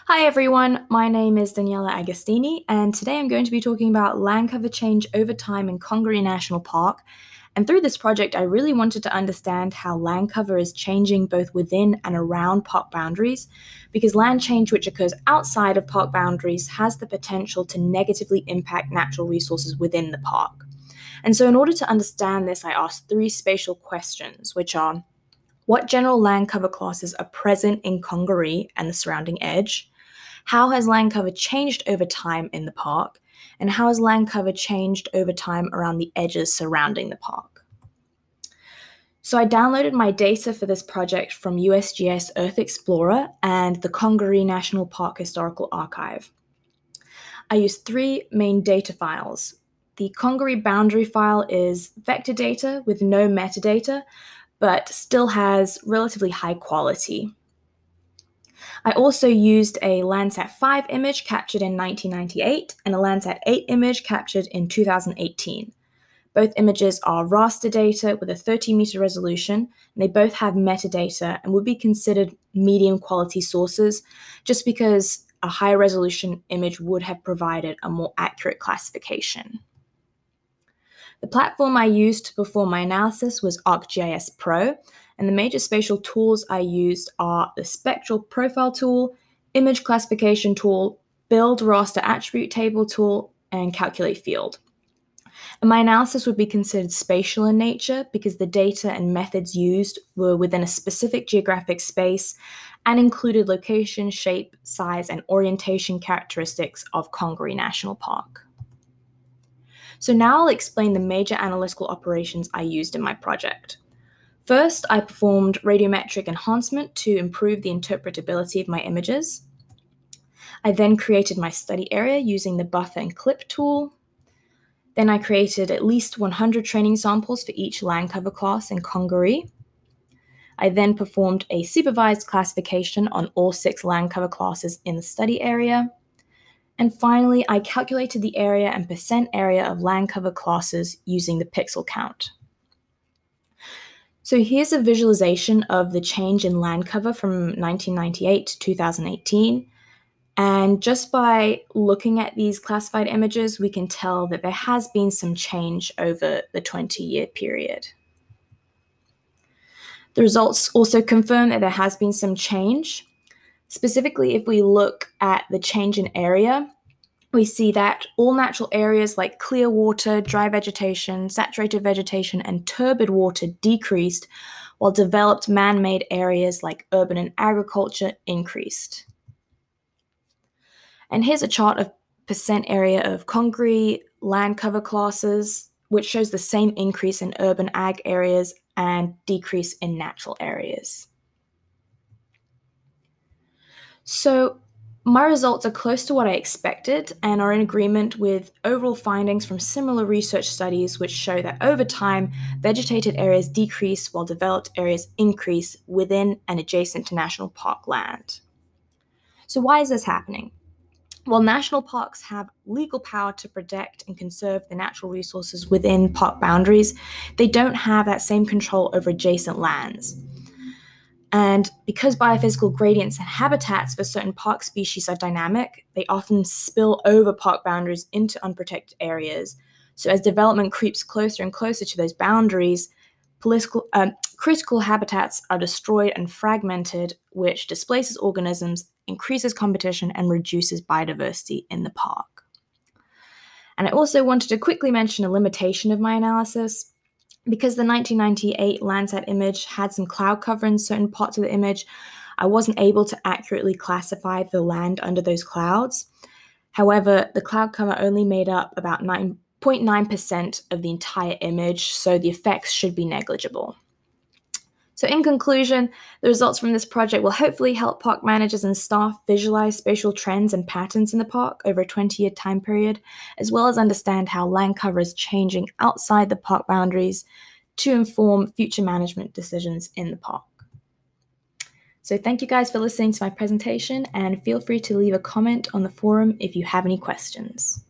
Hi everyone, my name is Daniela Agostini, and today I'm going to be talking about land cover change over time in Congaree National Park. And through this project, I really wanted to understand how land cover is changing both within and around park boundaries, because land change which occurs outside of park boundaries has the potential to negatively impact natural resources within the park. And so in order to understand this, I asked three spatial questions, which are: what general land cover classes are present in Congaree and the surrounding edge? How has land cover changed over time in the park? And how has land cover changed over time around the edges surrounding the park? So I downloaded my data for this project from USGS EarthExplorer and the Congaree National Park Historical Archive. I used three main data files. The Congaree boundary file is vector data with no metadata, but still has relatively high quality. I also used a Landsat 5 image captured in 1998 and a Landsat 8 image captured in 2018. Both images are raster data with a 30-meter resolution, and they both have metadata and would be considered medium quality sources just because a higher resolution image would have provided a more accurate classification. The platform I used to perform my analysis was ArcGIS Pro, and the major spatial tools I used are the Spectral Profile tool, Image Classification tool, Build Raster Attribute Table tool, and Calculate Field. And my analysis would be considered spatial in nature because the data and methods used were within a specific geographic space and included location, shape, size, and orientation characteristics of Congaree National Park. So now I'll explain the major analytical operations I used in my project. First, I performed radiometric enhancement to improve the interpretability of my images. I then created my study area using the buffer and clip tool. Then I created at least 100 training samples for each land cover class in Congaree. I then performed a supervised classification on all 6 land cover classes in the study area. And finally, I calculated the area and percent area of land cover classes using the pixel count. So here's a visualization of the change in land cover from 1998 to 2018. And just by looking at these classified images, we can tell that there has been some change over the 20-year period. The results also confirm that there has been some change. Specifically, if we look at the change in area, we see that all natural areas like clear water, dry vegetation, saturated vegetation, and turbid water decreased, while developed man-made areas like urban and agriculture increased. And here's a chart of percent area of Congaree land cover classes, which shows the same increase in urban ag areas and decrease in natural areas. So my results are close to what I expected and are in agreement with overall findings from similar research studies which show that over time, vegetated areas decrease while developed areas increase within and adjacent to national park land. So why is this happening? While national parks have legal power to protect and conserve the natural resources within park boundaries, they don't have that same control over adjacent lands. And because biophysical gradients and habitats for certain park species are dynamic, they often spill over park boundaries into unprotected areas. So as development creeps closer and closer to those boundaries, critical habitats are destroyed and fragmented, which displaces organisms, increases competition, and reduces biodiversity in the park. And I also wanted to quickly mention a limitation of my analysis. Because the 1998 Landsat image had some cloud cover in certain parts of the image, I wasn't able to accurately classify the land under those clouds. However, the cloud cover only made up about 9.9% of the entire image, so the effects should be negligible. So in conclusion, the results from this project will hopefully help park managers and staff visualize spatial trends and patterns in the park over a 20-year time period, as well as understand how land cover is changing outside the park boundaries to inform future management decisions in the park. So thank you guys for listening to my presentation, and feel free to leave a comment on the forum if you have any questions.